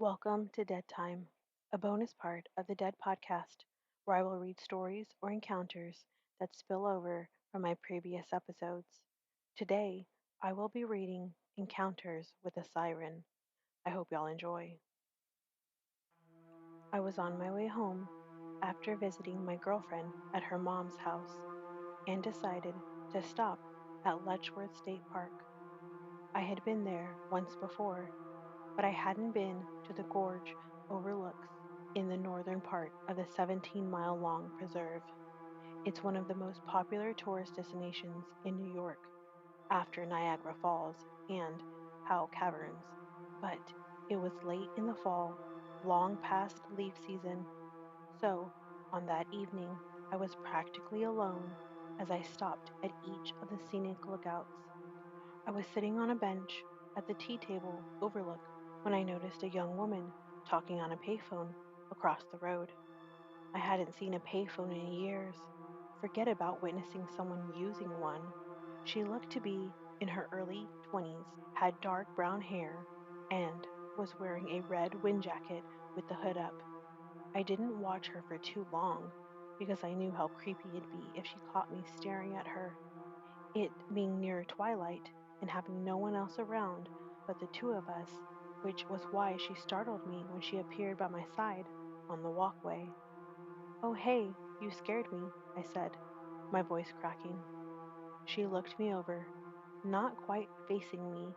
Welcome to Dead Time, a bonus part of the Dead podcast, where I will read stories or encounters that spill over from my previous episodes. Today, I will be reading Encounters with a Siren. I hope y'all enjoy. I was on my way home after visiting my girlfriend at her mom's house and decided to stop at Letchworth State Park. I had been there once before, but I hadn't been to the gorge overlooks in the northern part of the 17-mile long preserve. It's one of the most popular tourist destinations in New York after Niagara Falls and Powell Caverns. But it was late in the fall, long past leaf season, so on that evening I was practically alone as I stopped at each of the scenic lookouts. I was sitting on a bench at the tea table overlook when I noticed a young woman talking on a payphone across the road. I hadn't seen a payphone in years. Forget about witnessing someone using one. She looked to be in her early 20s, had dark brown hair, and was wearing a red wind jacket with the hood up. I didn't watch her for too long because I knew how creepy it'd be if she caught me staring at her. It being near twilight and having no one else around but the two of us, which was why she startled me when she appeared by my side on the walkway. "Oh, hey, you scared me," I said, my voice cracking. She looked me over, not quite facing me,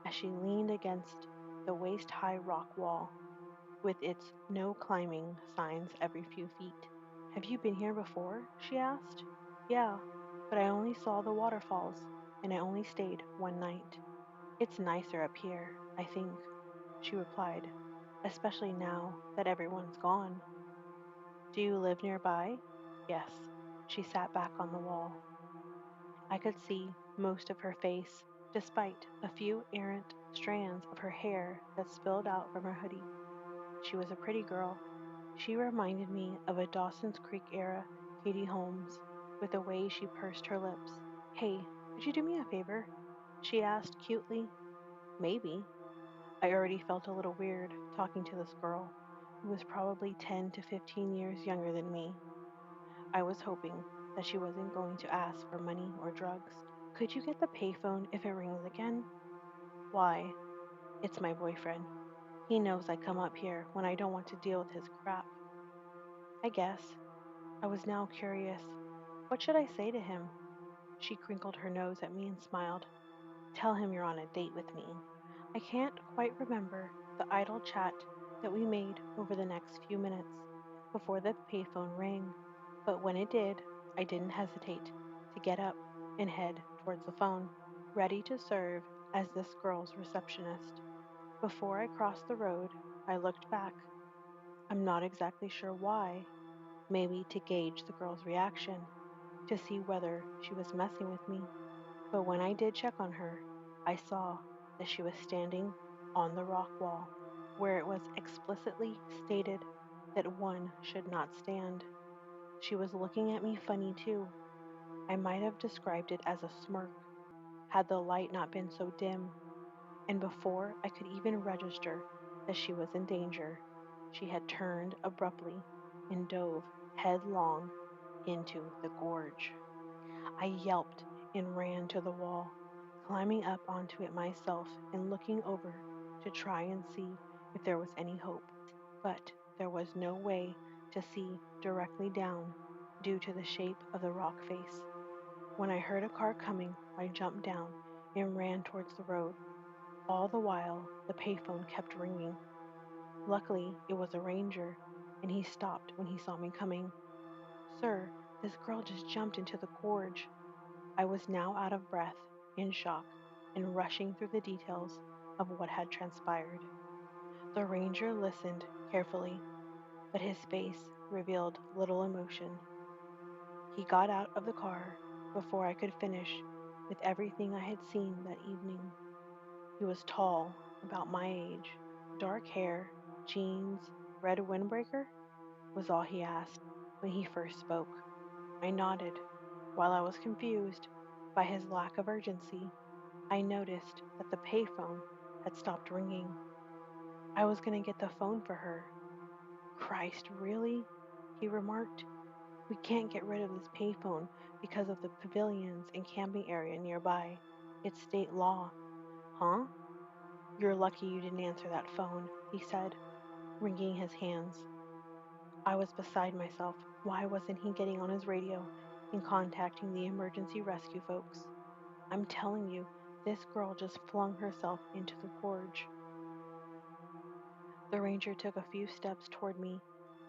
as she leaned against the waist high rock wall with its no climbing signs every few feet. "Have you been here before?" she asked. "Yeah, but I only saw the waterfalls, and I only stayed one night. It's nicer up here, I think," she replied, "especially now that everyone's gone." "Do you live nearby?" "Yes." She sat back on the wall. I could see most of her face, despite a few errant strands of her hair that spilled out from her hoodie. She was a pretty girl. She reminded me of a Dawson's Creek era Katie Holmes, with the way she pursed her lips. "Hey, could you do me a favor?" she asked cutely. "Maybe." I already felt a little weird talking to this girl, who was probably 10 to 15 years younger than me. I was hoping that she wasn't going to ask for money or drugs. "Could you get the payphone if it rings again?" "Why?" "It's my boyfriend. He knows I come up here when I don't want to deal with his crap." "I guess." I was now curious. What should I say to him? She crinkled her nose at me and smiled. "Tell him you're on a date with me." I can't quite remember the idle chat that we made over the next few minutes before the payphone rang, but when it did, I didn't hesitate to get up and head towards the phone, ready to serve as this girl's receptionist. Before I crossed the road, I looked back. I'm not exactly sure why, maybe to gauge the girl's reaction, to see whether she was messing with me. But when I did check on her, I saw that she was standing on the rock wall, where it was explicitly stated that one should not stand. She was looking at me funny too. I might have described it as a smirk had the light not been so dim, and before I could even register that she was in danger, she had turned abruptly and dove headlong into the gorge. I yelped and ran to the wall, climbing up onto it myself and looking over to try and see if there was any hope. But there was no way to see directly down due to the shape of the rock face. When I heard a car coming, I jumped down and ran towards the road. All the while, the payphone kept ringing. Luckily, it was a ranger, and he stopped when he saw me coming. "Sir, this girl just jumped into the gorge." I was now out of breath, in shock, and rushing through the details of what had transpired. The ranger listened carefully, but his face revealed little emotion. He got out of the car before I could finish with everything I had seen that evening. He was tall, about my age, dark hair, jeans, red windbreaker, was all he asked when he first spoke. I nodded. While I was confused by his lack of urgency, I noticed that the payphone had stopped ringing. I was going to get the phone for her. Christ, really? He remarked. We can't get rid of this payphone because of the pavilions and camping area nearby. It's state law. Huh? You're lucky you didn't answer that phone, he said, wringing his hands. I was beside myself. Why wasn't he getting on his radio and contacting the emergency rescue folks? I'm telling you, this girl just flung herself into the gorge. The ranger took a few steps toward me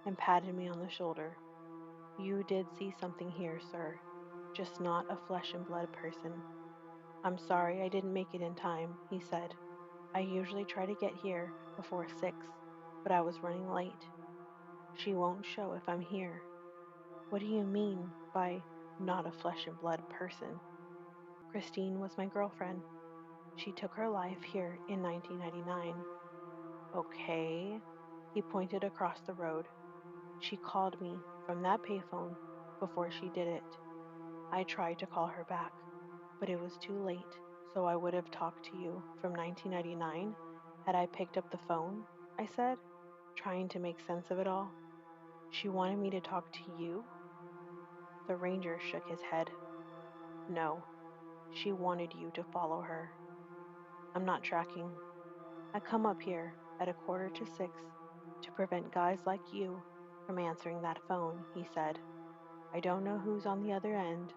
and patted me on the shoulder. You did see something here, sir, just not a flesh and blood person. I'm sorry I didn't make it in time, he said. I usually try to get here before 6, but I was running late. She won't show if I'm here. What do you mean by not a flesh and blood person? Christine was my girlfriend. She took her life here in 1999. Okay. He pointed across the road. She called me from that payphone before she did it. I tried to call her back, but it was too late, so I would have talked to you from 1999 had I picked up the phone, I said, trying to make sense of it all. She wanted me to talk to you? The ranger shook his head. No, she wanted you to follow her. I'm not tracking. I come up here at 5:45 to prevent guys like you from answering that phone, he said. I don't know who's on the other end,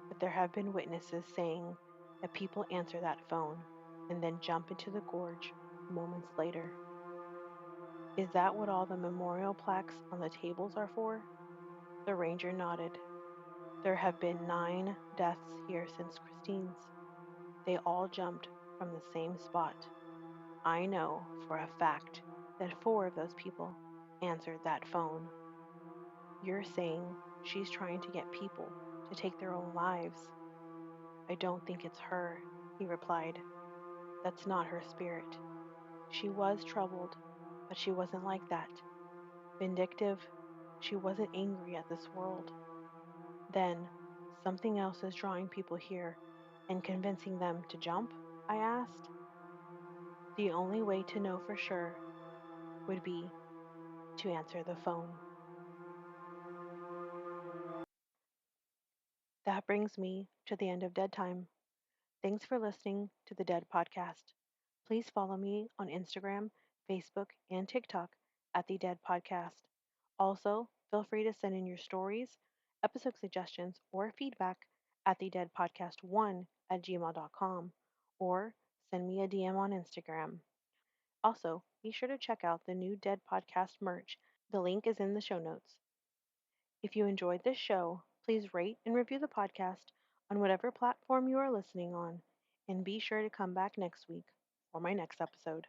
but there have been witnesses saying that people answer that phone and then jump into the gorge moments later. Is that what all the memorial plaques on the tables are for? The ranger nodded. There have been 9 deaths here since Christine's. They all jumped from the same spot. I know for a fact that 4 of those people answered that phone. You're saying she's trying to get people to take their own lives. I don't think it's her, he replied. That's not her spirit. She was troubled, but she wasn't like that. Vindictive, she wasn't angry at this world. Then, something else is drawing people here and convincing them to jump? I asked. The only way to know for sure would be to answer the phone. That brings me to the end of Dead Time. Thanks for listening to the Dead Podcast. Please follow me on Instagram, Facebook, and TikTok at the Dead Podcast. Also, feel free to send in your stories, episode suggestions, or feedback at the Dead Podcast 1 at gmail.com or send me a DM on Instagram. Also, be sure to check out the new Dead Podcast merch. The link is in the show notes. If you enjoyed this show, please rate and review the podcast on whatever platform you are listening on, and be sure to come back next week for my next episode.